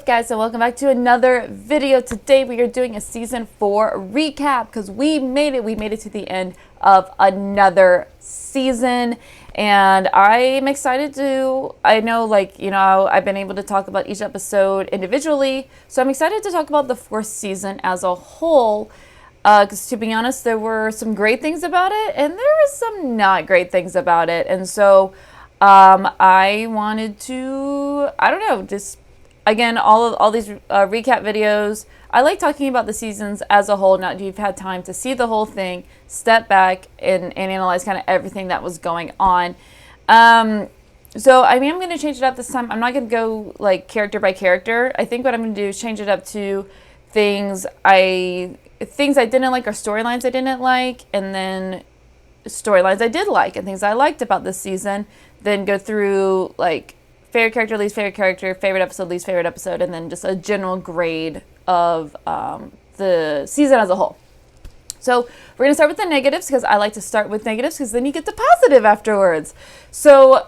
guys, and welcome back to another video. Today we are doing a season 4 recap because we made it to the end of another season, and I'm excited to, I know, I've been able to talk about each episode individually, so I'm excited to talk about the 4th season as a whole, because to be honest, there were some great things about it and there were some not great things about it. And so I wanted to, just again, all these recap videos. I like talking about the seasons as a whole. Now you've had time to see the whole thing, step back and analyze kind of everything that was going on. So I'm going to change it up this time. I'm not going to go like character by character. I think what I'm going to do is change it up to things I didn't like or storylines I didn't like, and then storylines I did like and things I liked about this season. Then go through like favorite character, least favorite character, favorite episode, least favorite episode, and then just a general grade of the season as a whole. So we're going to start with the negatives because I like to start with negatives because then you get the positive afterwards. So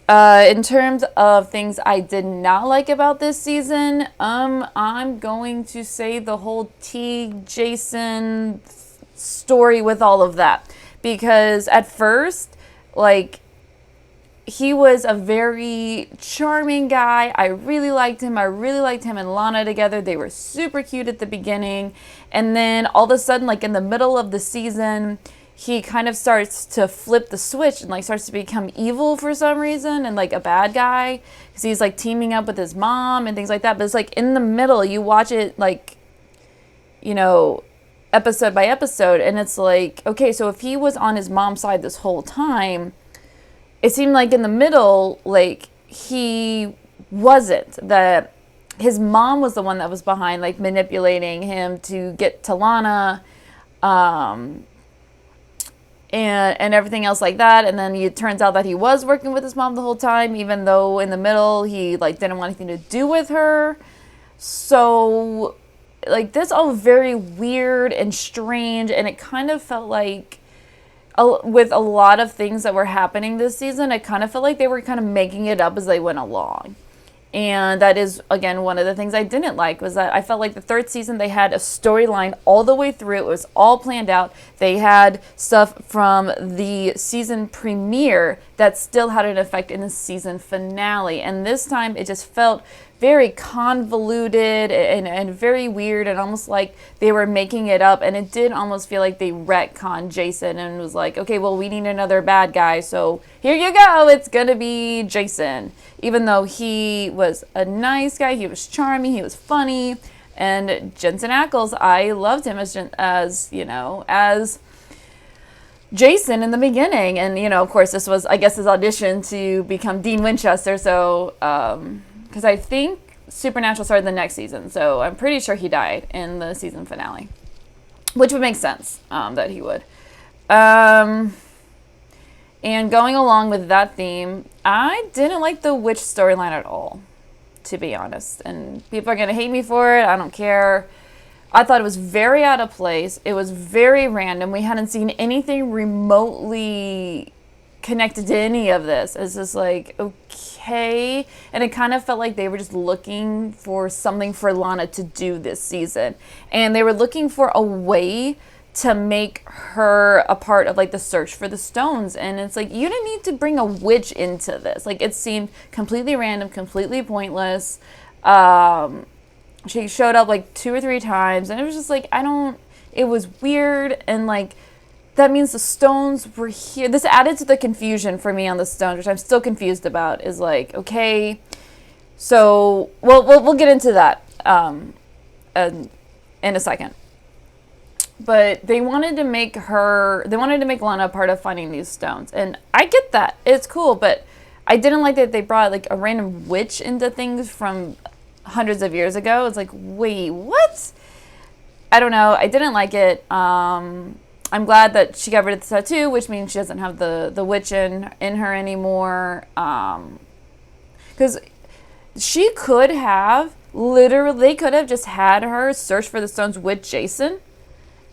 in terms of things I did not like about this season, I'm going to say the whole Jason story with all of that. Because at first, he was a very charming guy. I really liked him. I really liked him and Lana together. They were super cute at the beginning. And then all of a sudden, in the middle of the season, he kind of starts to flip the switch and starts to become evil for some reason and a bad guy. Because he's teaming up with his mom and things like that. But it's in the middle, you watch it episode by episode, and it's okay, so if he was on his mom's side this whole time, it seemed in the middle, he wasn't. That his mom was the one that was behind, manipulating him to get to Lana, and everything else like that. And then it turns out that he was working with his mom the whole time, even though in the middle he didn't want anything to do with her. So this all very weird and strange, and it kind of felt with a lot of things that were happening this season, it kind of felt like they were kind of making it up as they went along. And that is, again, one of the things I didn't like, was that I felt like the 3rd season, they had a storyline all the way through. It was all planned out. They had stuff from the season premiere that still had an effect in the season finale. And this time, it just felt very convoluted and very weird, and almost like they were making it up. And it did almost feel like they retconned Jason and was like, okay, well, we need another bad guy, so here you go, it's gonna be Jason. Even though he was a nice guy, he was charming, he was funny, and Jensen Ackles, I loved him as Jason in the beginning. And of course, this was, I guess, his audition to become Dean Winchester. So because I think Supernatural started the next season, so I'm pretty sure he died in the season finale, which would make sense that he would. And going along with that theme, I didn't like the witch storyline at all, to be honest. And people are going to hate me for it. I don't care. I thought it was very out of place. It was very random. We hadn't seen anything remotely connected to any of this. It's just okay. And it kind of felt like they were just looking for something for Lana to do this season. And they were looking for a way to make her a part of the search for the stones. And it's you didn't need to bring a witch into this. It seemed completely random, completely pointless. She showed up 2 or 3 times, and it was just it was weird. And that means the stones were here. This added to the confusion for me on the stones, which I'm still confused about. Is okay, so we'll get into that in a second. But they wanted to make Lana a part of finding these stones. And I get that. It's cool. But I didn't like that they brought a random witch into things from hundreds of years ago. It's wait, what? I don't know. I didn't like it. I'm glad that she got rid of the tattoo, which means she doesn't have the witch in her anymore. Because she could have, they could have just had her search for the stones with Jason,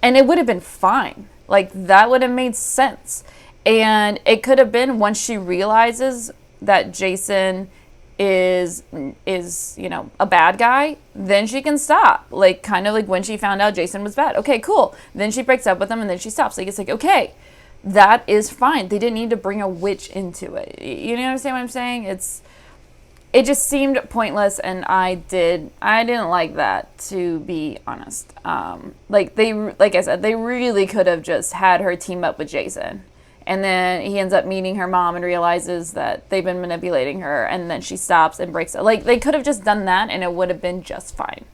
and it would have been fine. That would have made sense. And it could have been once she realizes that Jason is a bad guy, then she can stop. Like, kind of like when she found out Jason was bad. Okay, cool. Then she breaks up with him and then she stops. Like, it's like, okay, that is fine. They didn't need to bring a witch into it. You understand what I'm saying? It just seemed pointless, and I didn't like that, to be honest. Like I said, they really could have just had her team up with Jason. And then he ends up meeting her mom and realizes that they've been manipulating her. And then she stops and breaks up. Like, they could have just done that and it would have been just fine.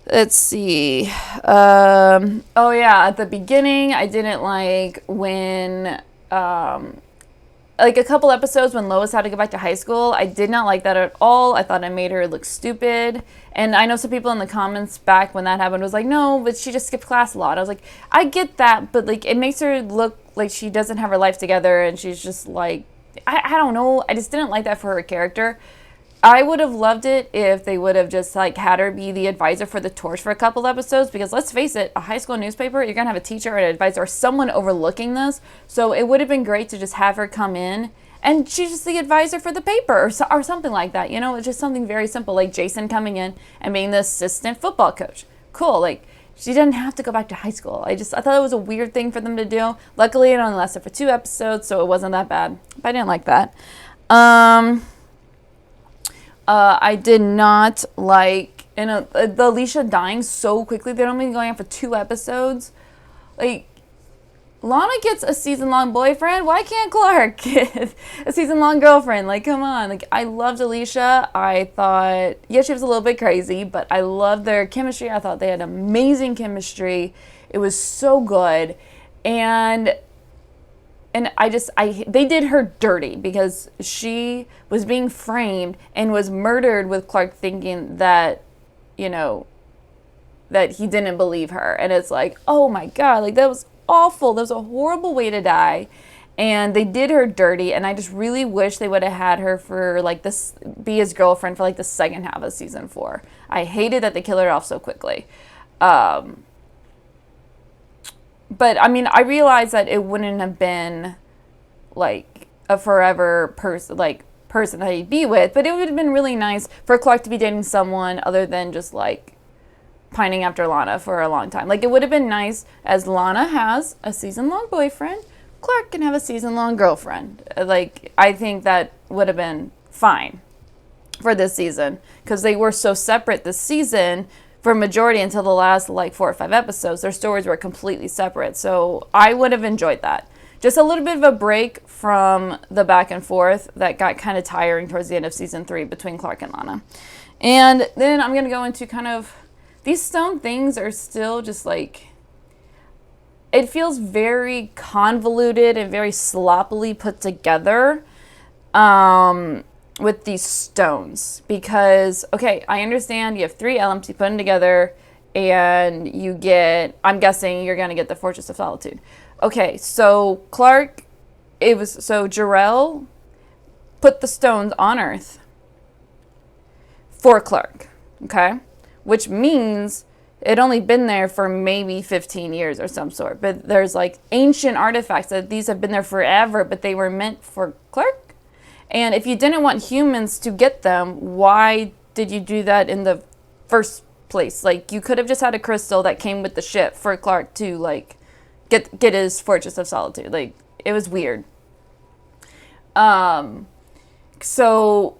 Let's see. Oh, yeah. At the beginning, I didn't like when... like a couple episodes when Lois had to go back to high school, I did not like that at all. I thought it made her look stupid. And I know some people in the comments back when that happened was like, no, but she just skipped class a lot. I was like, I get that, but like it makes her look like she doesn't have her life together and she's just like, I don't know. I just didn't like that for her character. I would have loved it if they would have just like had her be the advisor for the Torch for a couple episodes, because let's face it, a high school newspaper, you're gonna have a teacher or an advisor or someone overlooking this. So it would have been great to just have her come in and she's just the advisor for the paper or something like that. You know, it's just something very simple, like Jason coming in and being the assistant football coach. Cool. Like, she didn't have to go back to high school. I thought it was a weird thing for them to do. Luckily, it only lasted for 2 episodes, so it wasn't that bad. But I didn't like that. I did not like, the Alicia dying so quickly. They're only going on for 2 episodes. Like, Lana gets a season-long boyfriend. Why can't Clark get a season-long girlfriend? Like, come on. Like, I loved Alicia. I thought, yeah, she was a little bit crazy, but I loved their chemistry. I thought they had amazing chemistry. It was so good. And they did her dirty because she was being framed and was murdered with Clark thinking that, that he didn't believe her. And it's like, oh my God, like that was awful. That was a horrible way to die. And they did her dirty. And I just really wish they would have had her for like this, be his girlfriend for like the second half of season 4. I hated that they killed her off so quickly. But, I mean, I realized that it wouldn't have been, like, a forever person that he'd be with. But it would have been really nice for Clark to be dating someone other than just, like, pining after Lana for a long time. Like, it would have been nice, as Lana has a season-long boyfriend, Clark can have a season-long girlfriend. Like, I think that would have been fine for this season. Because they were so separate this season. For a majority until the last like 4 or 5 episodes, their stories were completely separate. So I would have enjoyed that. Just a little bit of a break from the back and forth that got kind of tiring towards the end of season 3 between Clark and Lana. And then I'm going to go into kind of, these stone things are still just like, it feels very convoluted and very sloppily put together. With these stones, because okay, I understand you have 3 elements, you put them together and you get, I'm guessing you're gonna get the Fortress of Solitude. Okay, so Jor-El put the stones on Earth for Clark, okay, which means it only been there for maybe 15 years or some sort, but there's like ancient artifacts that these have been there forever, but they were meant for Clark. And if you didn't want humans to get them, why did you do that in the first place? Like, you could have just had a crystal that came with the ship for Clark to, like, get his Fortress of Solitude. Like, it was weird. So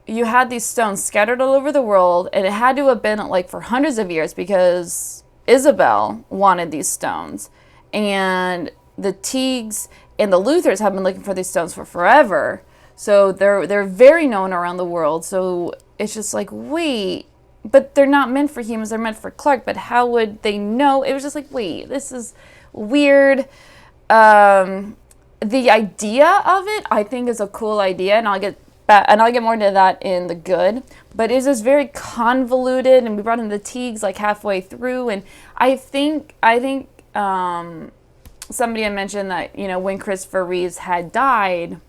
you had these stones scattered all over the world, and it had to have been, like, for hundreds of years because Isabel wanted these stones. And the Teagues and the Luthers have been looking for these stones for forever. So they're very known around the world. So it's just like, wait, but they're not meant for humans. They're meant for Clark. But how would they know? It was just like, wait, this is weird. The idea of it, I think, is a cool idea, and I'll get more into that in the good. But it's just very convoluted, and we brought in the Teagues like halfway through, and I think somebody had mentioned that when Christopher Reeves had died,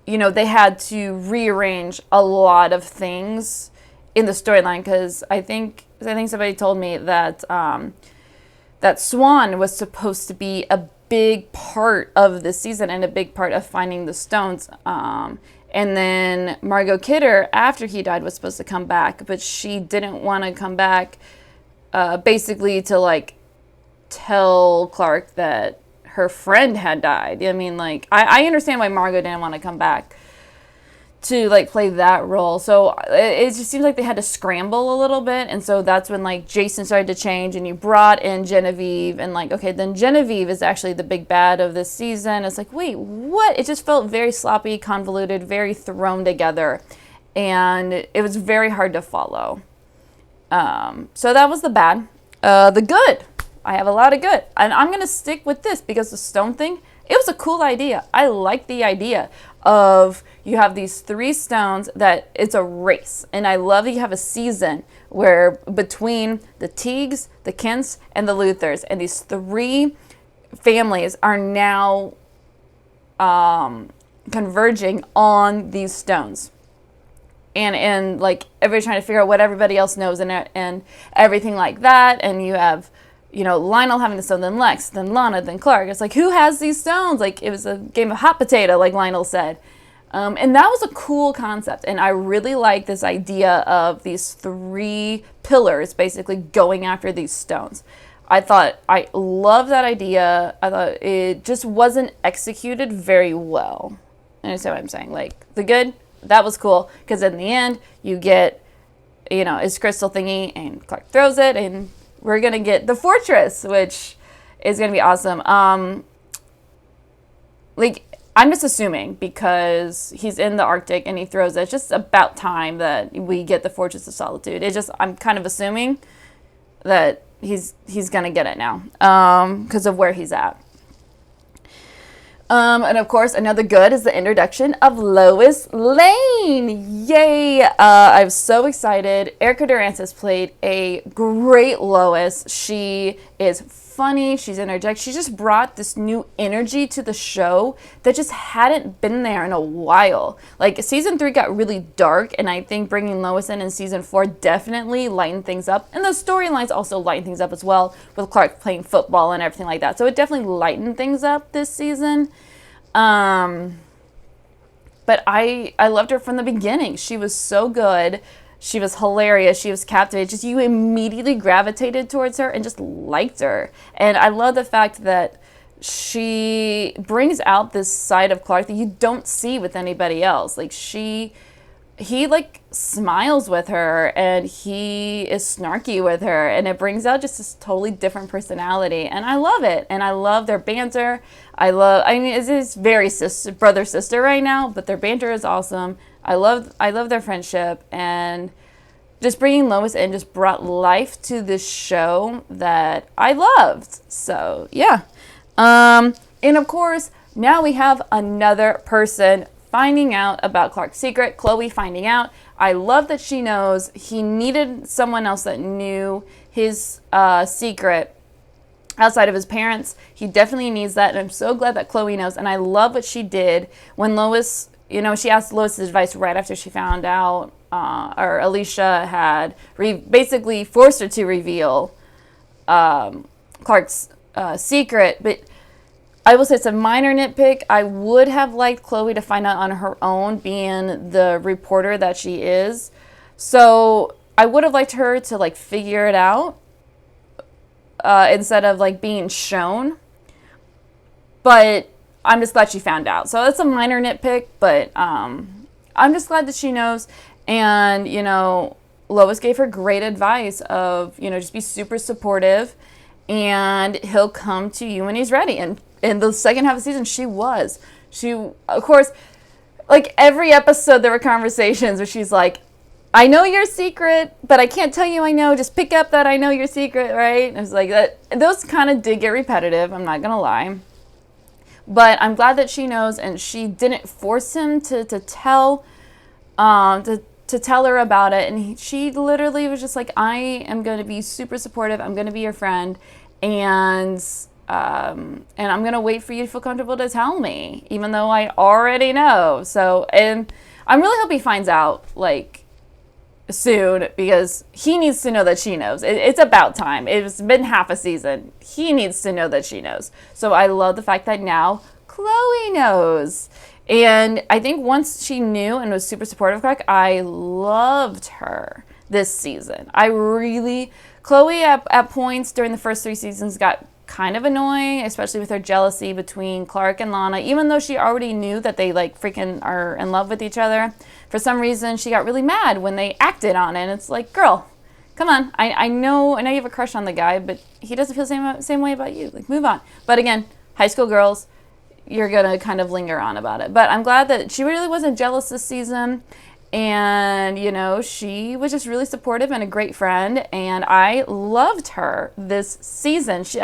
they had to rearrange a lot of things in the storyline, because I think somebody told me that that Swan was supposed to be a big part of the season and a big part of finding the stones. And then Margot Kidder, after he died, was supposed to come back, but she didn't want to come back, basically to like tell Clark that her friend had died. I mean, like, I understand why Margot didn't want to come back to like play that role. So it just seems like they had to scramble a little bit. And so that's when like Jason started to change, and you brought in Genevieve, and like, okay, then Genevieve is actually the big bad of this season. It's like, wait, what? It just felt very sloppy, convoluted, very thrown together. And it was very hard to follow. So that was the bad. The good. I have a lot of good. And I'm going to stick with this because the stone thing, it was a cool idea. I like the idea of you have these 3 stones that it's a race. And I love that you have a season where between the Teagues, the Kents, and the Luthers, and these 3 families are now converging on these stones. And like everybody's trying to figure out what everybody else knows and everything like that. And you have, you know, Lionel having the stone, then Lex, then Lana, then Clark. It's like, who has these stones? Like, it was a game of hot potato, like Lionel said. And that was a cool concept. And I really like this idea of these 3 pillars basically going after these stones. I love that idea. I thought it just wasn't executed very well. You understand what I'm saying? Like, the good, that was cool. Because in the end, you get, you know, his crystal thingy, and Clark throws it, and we're going to get the fortress, which is going to be awesome. Like, I'm just assuming because he's in the Arctic and he throws it, it's just about time that we get the Fortress of Solitude. I'm kind of assuming that he's going to get it now because of where he's at. And of course, another good is the introduction of Lois Lane. Yay! I'm so excited. Erica Durance has played a great Lois. She is funny. She's energetic. She just brought this new energy to the show that just hadn't been there in a while. Like, season 3 got really dark, and I think bringing Lois in season 4 definitely lightened things up. And the storylines also lightened things up as well, with Clark playing football and everything like that. So it definitely lightened things up this season. But I loved her from the beginning. She was so good. She was hilarious. She was captivating. Just you immediately gravitated towards her and just liked her. And I love the fact that she brings out this side of Clark that you don't see with anybody else. Like, he like smiles with her, and he is snarky with her, and it brings out just this totally different personality, and I love it. And I love their banter. I mean, it's very brother sister right now, but their banter is awesome. I love their friendship, and just bringing Lois in just brought life to this show that I loved. So yeah. And of course, now we have another person finding out about Clark's secret. Chloe finding out. I love that she knows. He needed someone else that knew his secret outside of his parents. He definitely needs that, and I'm so glad that Chloe knows. And I love what she did when Lois, you know, she asked Lois's advice right after she found out, or Alicia had basically forced her to reveal Clark's secret. But I will say it's a minor nitpick. I would have liked Chloe to find out on her own, being the reporter that she is. So I would have liked her to like figure it out instead of like being shown. But I'm just glad she found out. So that's a minor nitpick, but I'm just glad that she knows. And, you know, Lois gave her great advice of, you know, just be super supportive, and he'll come to you when he's ready. And in the second half of the season, she was. She, of course, like every episode, there were conversations where she's like, I know your secret, but I can't tell you I know. Just pick up that I know your secret, right? And it's like that. Those kind of did get repetitive. I'm not going to lie. But I'm glad that she knows, and she didn't force him to tell her about it. And she literally was just like, I am going to be super supportive. I'm going to be your friend. And I'm going to wait for you to feel comfortable to tell me, even though I already know. So, and I'm really hope he finds out, like, soon because he needs to know that she knows. It's about time. It's been half a season. He needs to know that she knows. So I love the fact that now Chloe knows. And I think once she knew and was super supportive of Clark, I loved her this season. Chloe at points during the first 3 seasons got kind of annoying, especially with her jealousy between Clark and Lana, even though she already knew that they like freaking are in love with each other. For some reason, she got really mad when they acted on it. And it's like, girl, come on. I know you have a crush on the guy, but he doesn't feel the same way about you. Like, move on. But again, high school girls, you're going to kind of linger on about it. But I'm glad that she really wasn't jealous this season. And, you know, she was just really supportive and a great friend. And I loved her this season. She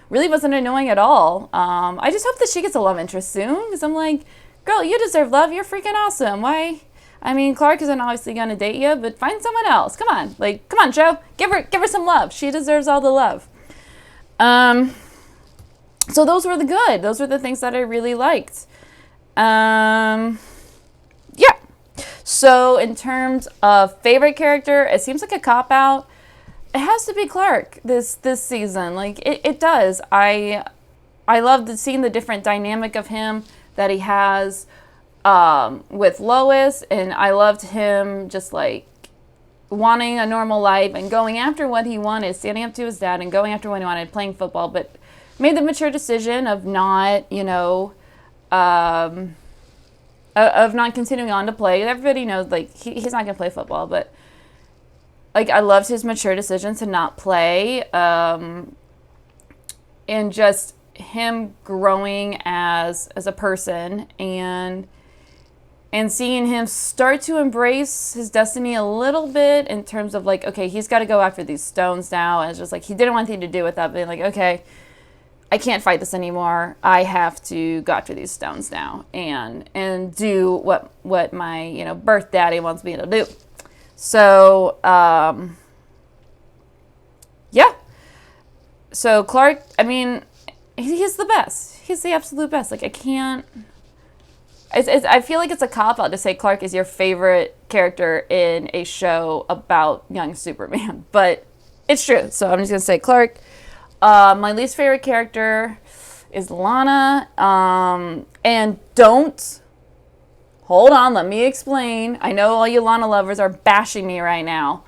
really wasn't annoying at all. I just hope that she gets a love interest soon. Because I'm like, girl, you deserve love. You're freaking awesome. Why? I mean, Clark isn't obviously going to date you, but find someone else. Come on. Like, come on, Joe. Give her some love. She deserves all the love. So those were the things that I really liked. Yeah. So in terms of favorite character, it seems like a cop-out. It has to be Clark this season. Like, it does. I loved seeing the different dynamic of him that he has with Lois, and I loved him just like wanting a normal life and going after what he wanted, standing up to his dad and going after what he wanted, playing football, but made the mature decision of not, you know, of not continuing on to play. Everybody knows, like, he's not going to play football, but, like, I loved his mature decision to not play, and just him growing as a person, and seeing him start to embrace his destiny a little bit in terms of, like, okay, he's got to go after these stones now, and it's just, like, he didn't want anything to do with that, being like, okay, I can't fight this anymore. I have to go after these stones now and do what my, you know, birth daddy wants me to do. So, yeah. So Clark, I mean, he's the best. He's the absolute best. Like, I can't. I feel like it's a cop-out to say Clark is your favorite character in a show about young Superman, but it's true. So I'm just gonna say Clark. My least favorite character is Lana. And hold on, let me explain. I know all you Lana lovers are bashing me right now.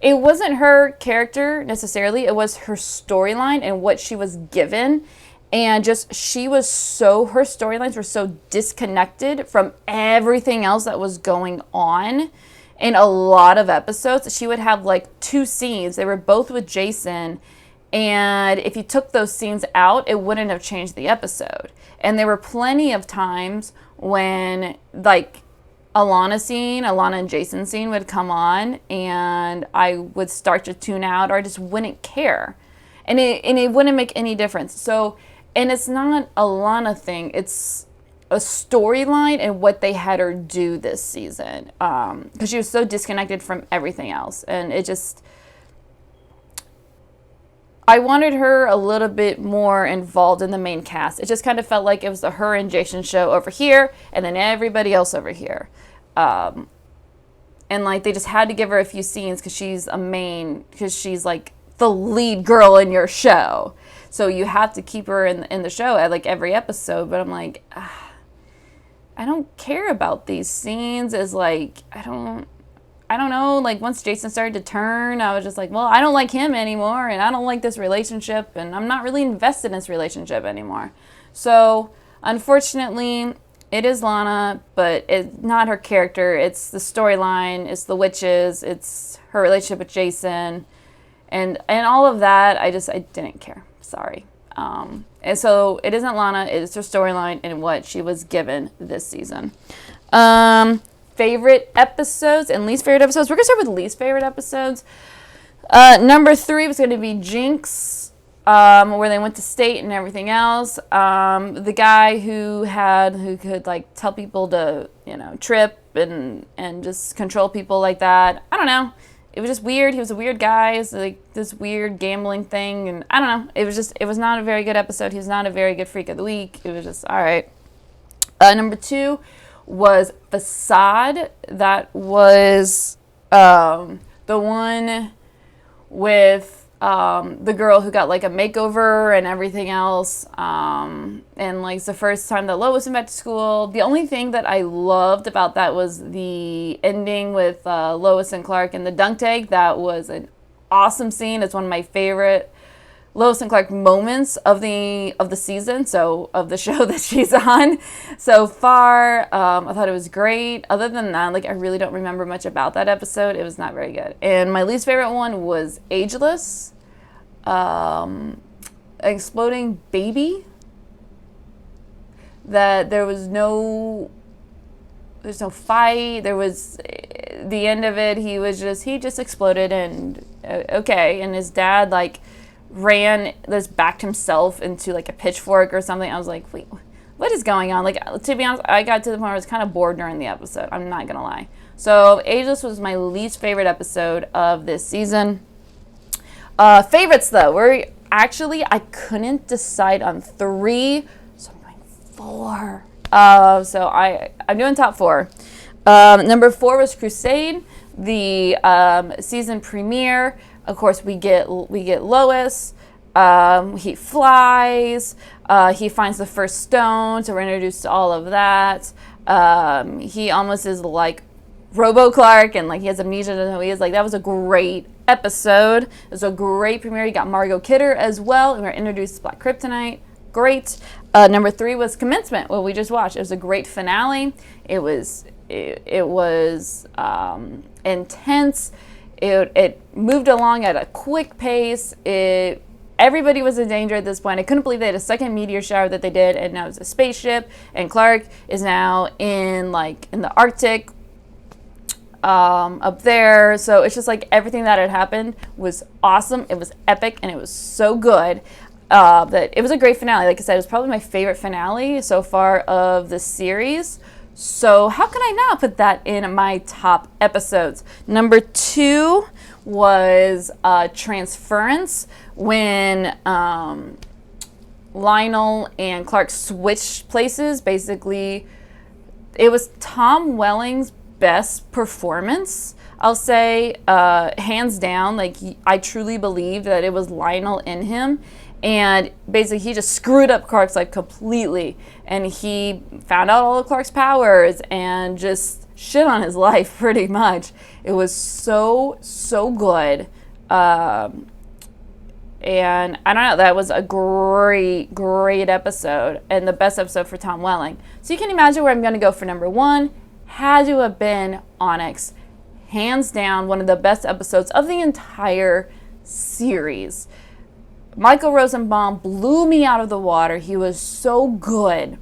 It wasn't her character necessarily. It was her storyline and what she was given. And just, her storylines were so disconnected from everything else that was going on in a lot of episodes. She would have like 2 scenes. They were both with Jason. And if you took those scenes out, it wouldn't have changed the episode. And there were plenty of times when, like, Alana and Jason scene would come on, and I would start to tune out, or I just wouldn't care. And it wouldn't make any difference. So, and it's not a Lana thing. It's a storyline and what they had her do this season. Because she was so disconnected from everything else. And it just... I wanted her a little bit more involved in the main cast. It just kind of felt like it was the her and Jason show over here, and then everybody else over here. And like they just had to give her a few scenes because she's like the lead girl in your show. So you have to keep her in the show at like every episode. But I'm like, I don't care about these scenes. As like, I don't know, like once Jason started to turn, I was just like, well, I don't like him anymore, and I don't like this relationship, and I'm not really invested in this relationship anymore. So, unfortunately, it is Lana, but it's not her character. It's the storyline, it's the witches, it's her relationship with Jason, and all of that, I didn't care. Sorry. And so, it isn't Lana, it's her storyline and what she was given this season. Favorite episodes and least favorite episodes. We're going to start with least favorite episodes. Number 3 was going to be Jinx, where they went to state and everything else. The guy who could like tell people to, you know, trip and just control people like that. I don't know. It was just weird. He was a weird guy. It's like this weird gambling thing. And I don't know. It was not a very good episode. He was not a very good freak of the week. It was just, all right. Number 2 was Facade. That was The one with the girl who got like a makeover and everything else. And like it's the first time that Lois went back to school. The only thing that I loved about that was the ending with Lois and Clark and the dunk tank. That was an awesome scene. It's one of my favorite Lois and Clark moments of the season, so of the show that she's on so far. I thought it was great. Other than that, like I really don't remember much about that episode. It was not very good. And my least favorite one was Ageless, Exploding Baby. That there's no fight. There was the end of it. He just exploded and okay. And his dad backed himself into like a pitchfork or something. I was like, wait, what is going on? Like, to be honest, I got to the point where I was kind of bored during the episode. I'm not gonna lie. So Ageless was my least favorite episode of this season. Favorites though, I couldn't decide on 3, so I'm going 4. So I'm doing top 4. Number 4 was Crusade, the season premiere. Of course, we get Lois. He flies. He finds the first stone, so we're introduced to all of that. He almost is like Robo Clark, and like he has amnesia to who he is. Like that was a great episode. It was a great premiere. You got Margot Kidder as well, and we're introduced to Black Kryptonite. Great. Number 3 was Commencement, what we just watched. It was a great finale. It was intense. It moved along at a quick pace. Everybody was in danger at this point. I couldn't believe they had a second meteor shower that they did, and now it's a spaceship. And Clark is now in the Arctic, up there. So it's just like everything that had happened was awesome. It was epic, and it was so good that it was a great finale. Like I said, it was probably my favorite finale so far of the series. So how can I not put that in my top episodes? Number 2 was Transference, when Lionel and Clark switched places. Basically, it was Tom Welling's best performance, I'll say, hands down. Like I truly believe that it was Lionel in him. And basically, he just screwed up Clark's life completely. And he found out all of Clark's powers and just shit on his life, pretty much. It was so good. And I don't know, that was a great episode. And the best episode for Tom Welling. So you can imagine where I'm going to go for number 1. Had to have been Onyx. Hands down, one of the best episodes of the entire series. Michael Rosenbaum blew me out of the water. He was so good.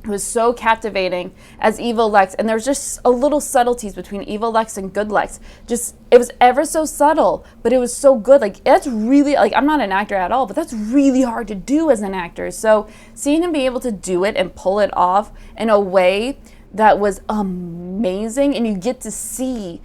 He was so captivating as Evil Lex. And there's just a little subtleties between Evil Lex and Good Lex. It was ever so subtle, but it was so good. Like, that's really, like, I'm not an actor at all, but that's really hard to do as an actor. So seeing him be able to do it and pull it off in a way that was amazing, and you get to see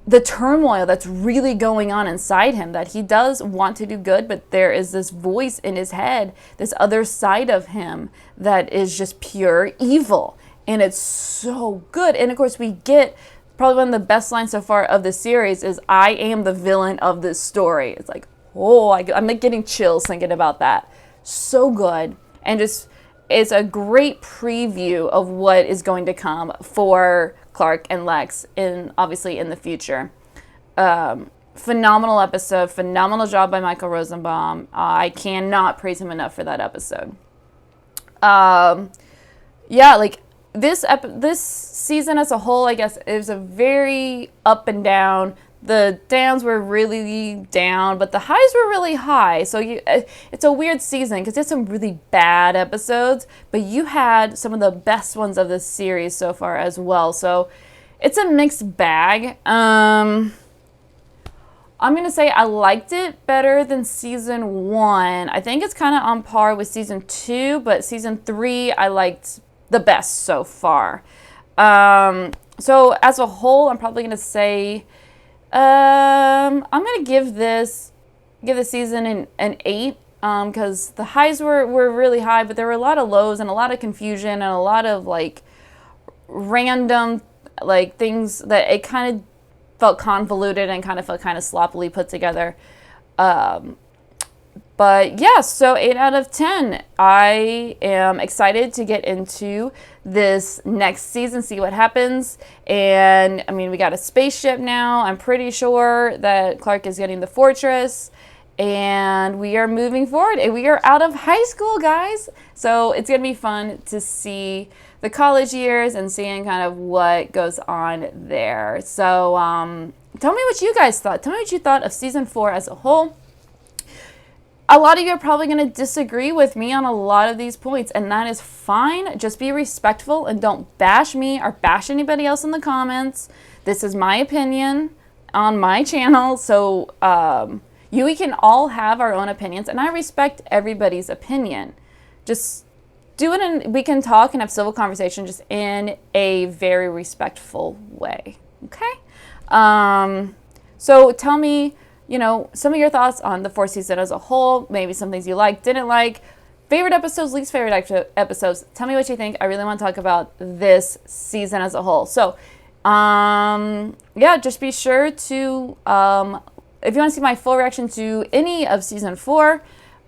the turmoil that's really going on inside him, that he does want to do good, but there is this voice in his head, this other side of him that is just pure evil. And it's so good. And of course, we get probably one of the best lines so far of the series is, I am the villain of this story. It's like, oh, I'm like getting chills thinking about that. So good. And just, it's a great preview of what is going to come for Clark and Lex obviously in the future. Phenomenal episode, phenomenal job by Michael Rosenbaum. I cannot praise him enough for that episode. Like this season as a whole, I guess it was a very up and down. The downs were really down, but the highs were really high. So it's a weird season because there's some really bad episodes, but you had some of the best ones of this series so far as well. So it's a mixed bag. I'm going to say I liked it better than season 1. I think it's kind of on par with season 2, but season 3 I liked the best so far. So as a whole, I'm probably going to say I'm going to give this season an 8, because the highs were really high, but there were a lot of lows and a lot of confusion and a lot of like random like things that it kind of felt convoluted and kind of felt kind of sloppily put together. But yeah, so 8 out of 10. I am excited to get into this next season, see what happens. And I mean, we got a spaceship now. I'm pretty sure that Clark is getting the fortress. And we are moving forward. And we are out of high school, guys. So it's going to be fun to see the college years and seeing kind of what goes on there. So tell me what you guys thought. Tell me what you thought of season 4 as a whole. A lot of you are probably going to disagree with me on a lot of these points, and that is fine. Just be respectful and don't bash me or bash anybody else in the comments. This is my opinion on my channel, so we can all have our own opinions, and I respect everybody's opinion. Just do it, and we can talk and have civil conversation just in a very respectful way, okay? So tell me, you know, some of your thoughts on the 4th season as a whole, maybe some things you liked, didn't like, favorite episodes, least favorite episodes. Tell me what you think. I really want to talk about this season as a whole. So, yeah, just be sure to, if you want to see my full reaction to any of season 4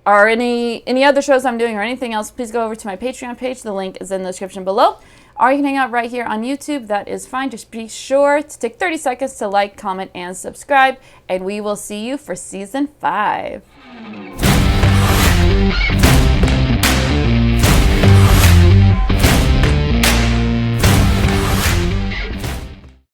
or any other shows I'm doing or anything else, please go over to my Patreon page. The link is in the description below. Or you can hang out right here on YouTube. That is fine. Just be sure to take 30 seconds to like, comment, and subscribe. And we will see you for season 5.